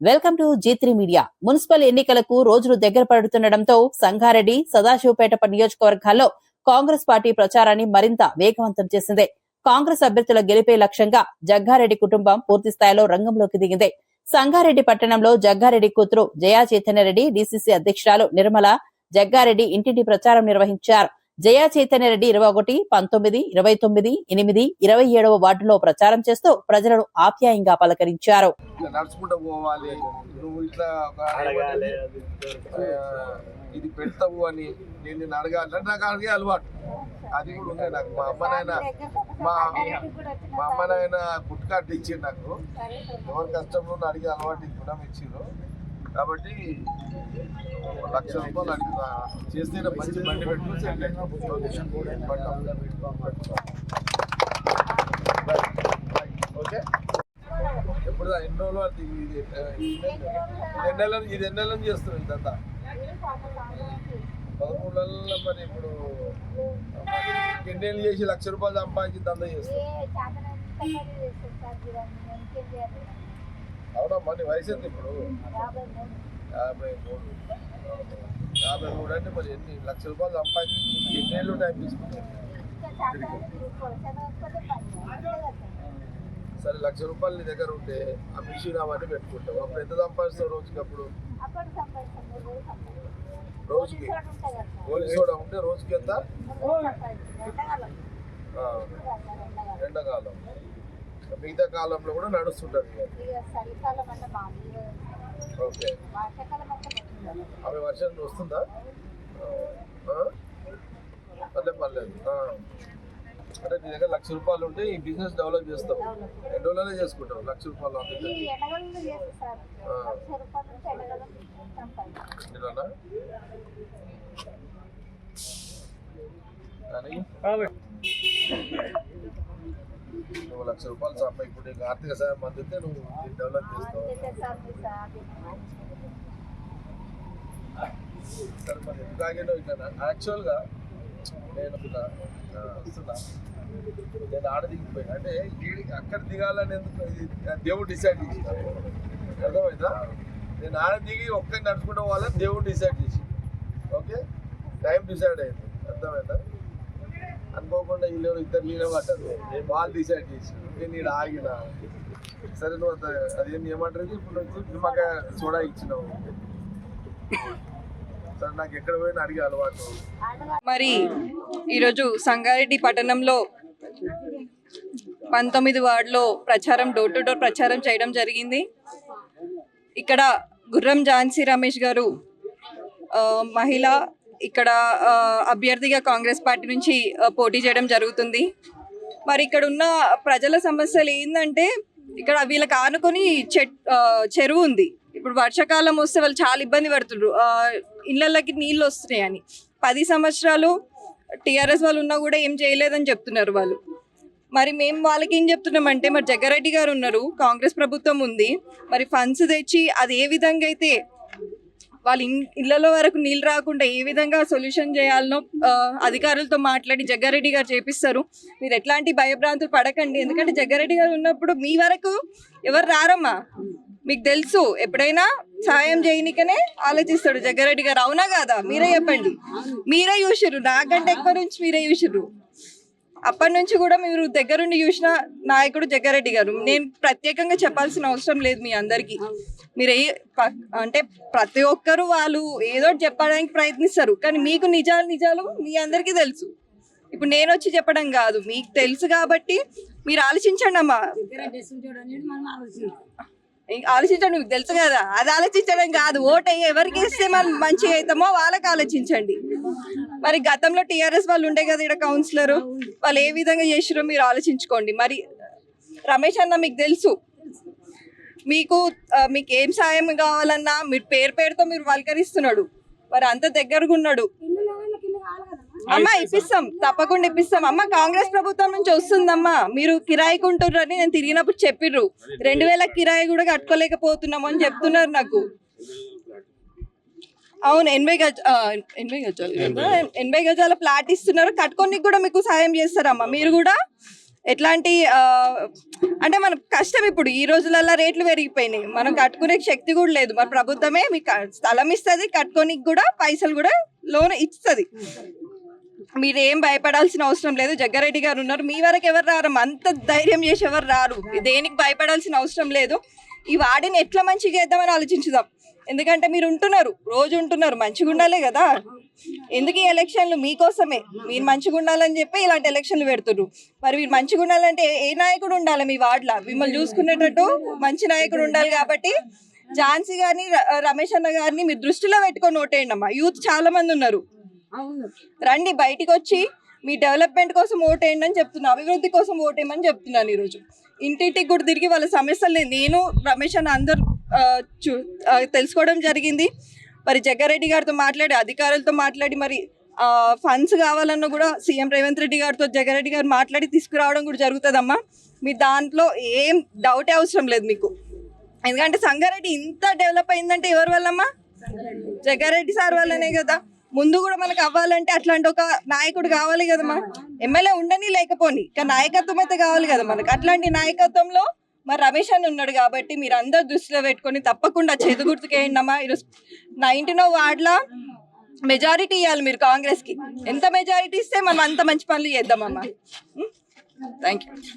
Welcome to G3 media. Municipal ఎన్నికలకు రోజులు దగ్గర పడుతుండటంతో సంగారెడ్డి, సదాశివపేట నియోజకవర్గాల్లో కాంగ్రెస్ పార్టీ ప్రచారాన్ని మరింత వేగవంతం చేసింది. కాంగ్రెస్ అభ్యర్థుల గెలిపే లక్ష్యంగా జగ్గారెడ్డి కుటుంబం పూర్తి స్థాయిలో రంగంలోకి దిగింది. సంగారెడ్డి పట్టణంలో జగ్గారెడ్డి కూతురు జయా చైతన్యరెడ్డి, డీసీసీ అధ్యక్షురాలు నిర్మల జగ్గారెడ్డి ఇంటింటి ప్రచారం నిర్వహించారు. జయా చైతన్యరెడ్డి 21, 19, 29, 8, 27వ వార్డులో ప్రచారం చేస్తూ ప్రజలను ఆప్యాయంగా పలకరించారు. నడుచుకుంటూ పోవాలి, నువ్వు ఇట్లా ఇది పెడతావు అని నేను నిన్ను అడగాలి, నాకు అడిగే అలవాటు అది కూడా ఉంది నాకు. మా అమ్మనాయన పుట్టుకాట్లు ఇచ్చిండు నాకు, ఎవరి కష్టంలో అడిగే అలవాటు కూడా ఇచ్చిండ్రు. కాబట్టి 1,00,000 రూపాయలు అడిగిన చేస్తే మంచి బండి పెట్టుకుని ఓకే. ఎప్పుడు ఎన్ని రోజులు ఇది ఎన్ని నెలలు చేస్తున్నాం ఇదంతా 13 నెలల్లో. మరి ఇప్పుడు ఎన్నేళ్ళు చేసి 1,00,000 రూపాయలు సంపాదించి దందా చేస్తాం. అవునా, మరి వయసు ఎంత ఇప్పుడు? 53. 53 అంటే మరి ఎన్ని 1,00,000 రూపాయలు సంపాదించి ఎన్నేళ్ళు టైం తీసుకుంటాం? సరే, 1,00,000 రూపాయలు నీ దగ్గర ఉంటే ఆ మిషన్ అవన్నీ పెట్టుకుంటావు. అప్పుడు ఎంత సంపాదిస్తావు రోజుకి? అప్పుడు రోజుకి పోలీసు కూడా ఉంటే రోజుకి ఎంత? ఎండాకాలం, మిగతా కాలంలో కూడా నడుస్తుంటది. ఓకే, అవి వర్షం వస్తుందా? పర్లేదు. అంటే నీ దగ్గర 1,00,000 రూపాయలు ఉంటే ఈ బిజినెస్ డెవలప్ చేస్తావు. ఎన్ని రోజులనే చేసుకుంటావు 1,00,000 రూపాయలు? కానీ నువ్వు 1,00,000 రూపాయలు సంపాదించి ఇప్పుడు నీకు ఆర్థిక సాయం అందితే నువ్వు డెవలప్ చేస్తావు. సరే, మరి ఎందుకు ఇట్లా? యాక్చువల్గా నేను వస్తున్నా, నేను ఆడ దిగిపోయినా అంటే అక్కడ దిగాలని ఎందుకు దేవుడు డిసైడ్ చేసినాడు, అర్థమైందా? నేను ఆడ దిగి ఒక్కరిని నడుచుకుంటాం వాళ్ళని దేవుడు డిసైడ్ చేసి, ఓకే, టైం డిసైడ్ అయింది, అర్థమైందా? అనుకోకుండా వీళ్ళు ఇద్దరు నీళ్ళ పడ్డారు, నేను వాళ్ళు డిసైడ్ చేసి నేను ఆగిన. సరే, నువ్వు అదేం ఏమంటారు ఇప్పుడు నిమ్మకాయ సోడా ఇచ్చినావు. సరే, నాకు ఎక్కడ పోయినా అడిగే అలవాటు. మరి ఈరోజు సంగారెడ్డి పట్టణంలో 19 వార్డులో ప్రచారం, డోర్ టు డోర్ ప్రచారం చేయడం జరిగింది. ఇక్కడ గుర్రం ఝాన్సీ రమేష్ గారు మహిళ ఇక్కడ అభ్యర్థిగా కాంగ్రెస్ పార్టీ నుంచి పోటీ చేయడం జరుగుతుంది. మరి ఇక్కడ ఉన్న ప్రజల సమస్యలు ఏంటంటే, ఇక్కడ వీళ్ళకి ఆనుకొని చెరువు ఉంది. ఇప్పుడు వర్షాకాలం వస్తే వాళ్ళు చాలా ఇబ్బంది పడుతున్నారు, ఇళ్ళకి నీళ్ళు వస్తున్నాయని. 10 సంవత్సరాలు టీఆర్ఎస్ వాళ్ళు ఉన్నా కూడా ఏం చేయలేదని చెప్తున్నారు వాళ్ళు. మరి మేము వాళ్ళకి ఏం చెప్తున్నామంటే, మరి జగ్గారెడ్డి గారు ఉన్నారు, కాంగ్రెస్ ప్రభుత్వం ఉంది, మరి ఫండ్స్ తెచ్చి అది ఏ విధంగా అయితే వాళ్ళ ఇళ్లలో వరకు నీళ్ళు రాకుండా ఏ విధంగా సొల్యూషన్ చేయాలనో అధికారులతో మాట్లాడి జగ్గారెడ్డి గారు చేపిస్తారు. మీరు ఎట్లాంటి భయభ్రాంతులు పడకండి, ఎందుకంటే జగ్గారెడ్డి గారు ఉన్నప్పుడు మీ వరకు ఎవరు రారమ్మా, మీకు తెలుసు. ఎప్పుడైనా సాయం చేయనికనే ఆలోచిస్తాడు జగ్గారెడ్డి గారు, అవునా కాదా? మీరే చెప్పండి. మీరే చూసిర్రు, నాకంటే ఎక్కువ నుంచి మీరే చూసిర్రు. అప్పటి నుంచి కూడా మీరు దగ్గరుండి చూసిన నాయకుడు జగ్గారెడ్డి గారు. నేను ప్రత్యేకంగా చెప్పాల్సిన అవసరం లేదు మీ అందరికీ. మీరు అంటే ప్రతి ఒక్కరు వాళ్ళు ఏదో చెప్పడానికి ప్రయత్నిస్తారు, కానీ మీకు నిజాలు మీ అందరికీ తెలుసు. ఇప్పుడు నేను వచ్చి చెప్పడం కాదు, మీకు తెలుసు కాబట్టి మీరు ఆలోచించండి అమ్మా, ఆలోచించండి. మీకు తెలుసు కదా, అది ఆలోచించడం కాదు. ఓటు ఎవరికి ఇస్తే మనం మంచిగా అవుతామో వాళ్ళకి ఆలోచించండి. మరి గతంలో టీఆర్ఎస్ వాళ్ళు ఉండే కదా ఇక్కడ కౌన్సిలర్, వాళ్ళు ఏ విధంగా చేసిరో మీరు ఆలోచించుకోండి. మరి రమేష్ అన్న మీకు తెలుసు, మీకు ఏం సాయం కావాలన్నా మీరు పేరుతో మీరు పలకరిస్తున్నాడు, మరి అంత దగ్గరగా ఉన్నాడు. అమ్మ ఇప్పిస్తాం, తప్పకుండా ఇప్పిస్తాం అమ్మ. కాంగ్రెస్ ప్రభుత్వం నుంచి వస్తుందమ్మా. మీరు కిరాయికి ఉంటున్నారని నేను తిరిగినప్పుడు చెప్పిర్రు, 2,000 కిరాయి కూడా కట్టుకోలేకపోతున్నాము అని చెప్తున్నారు నాకు. అవును, 80 గజాల ప్లాట్ ఇస్తున్నారు, కట్టుకోనికి కూడా మీకు సాయం చేస్తారమ్మా. మీరు కూడా ఎట్లాంటి అంటే మన కష్టం ఇప్పుడు ఈ రోజులలో రేట్లు పెరిగిపోయినాయి, మనం కట్టుకునే శక్తి కూడా లేదు. మన ప్రభుత్వమే మీకు స్థలం ఇస్తుంది, కట్టుకోనికి కూడా పైసలు కూడా లోన్ ఇస్తుంది. మీరు ఏం భయపడాల్సిన అవసరం లేదు. జగ్గారెడ్డి గారు ఉన్నారు, మీ వరకు ఎవరు రారు, అంత ధైర్యం చేసి ఎవరు రారు. దేనికి భయపడాల్సిన అవసరం లేదు. ఈ వాడిని ఎట్లా మంచిగా చేద్దామని ఆలోచించుదాం. ఎందుకంటే మీరు ఉంటున్నారు, రోజు ఉంటున్నారు, మంచిగా ఉండాలి కదా. ఎందుకు ఈ ఎలక్షన్లు? మీకోసమే. మీరు మంచిగా ఉండాలని చెప్పి ఇలాంటి ఎలక్షన్లు పెడుతున్నారు. మరి మీరు మంచిగా ఉండాలంటే ఏ నాయకుడు ఉండాలి మీ వార్డులో? మిమ్మల్ని చూసుకునేటట్టు మంచి నాయకుడు ఉండాలి. కాబట్టి ఝాన్సీ గారిని, రమేష్ అన్న గారిని మీరు దృష్టిలో పెట్టుకొని ఓటేయండి అమ్మా. యూత్ చాలా మంది ఉన్నారు, రండి బయటికి వచ్చి మీ డెవలప్మెంట్ కోసం ఓటేయండి అని చెప్తున్నా, అభివృద్ధి కోసం ఓటేయమని చెప్తున్నాను. ఈరోజు ఇంటింటికి కూడా తిరిగి వాళ్ళ సమస్యలు నేను, రమేష్ అన్న అందరు తెలుసుకోవడం జరిగింది. మరి జగ్గారెడ్డి గారితో మాట్లాడి, అధికారులతో మాట్లాడి, మరి ఫండ్స్ కావాలన్నా కూడా సీఎం రేవంత్ రెడ్డి గారితో జగ్గారెడ్డి గారు మాట్లాడి తీసుకురావడం కూడా జరుగుతుందమ్మా. మీ దాంట్లో ఏం డౌటే అవసరం లేదు మీకు. ఎందుకంటే సంగారెడ్డి ఇంత డెవలప్ అయిందంటే ఎవరి వల్లమ్మా? జగ్గారెడ్డి సార్ వల్లనే కదా. ముందు కూడా మనకు అవ్వాలంటే అట్లాంటి ఒక నాయకుడు కావాలి కదమ్మా. ఎమ్మెల్యే ఉండని లేకపోని, కానీ నాయకత్వం అయితే కావాలి కదా మనకు. అట్లాంటి నాయకత్వంలో మరి రమేష్ అని ఉన్నాడు. కాబట్టి మీరు అందరు దృష్టిలో పెట్టుకొని తప్పకుండా చేదు గుర్తుకేయండి అమ్మా. ఈరోజు 19వ వార్డులో మెజారిటీ ఇవ్వాలి మీరు కాంగ్రెస్కి. ఎంత మెజారిటీ ఇస్తే మనం అంత మంచి పనులు చేద్దామమ్మా. Thank you.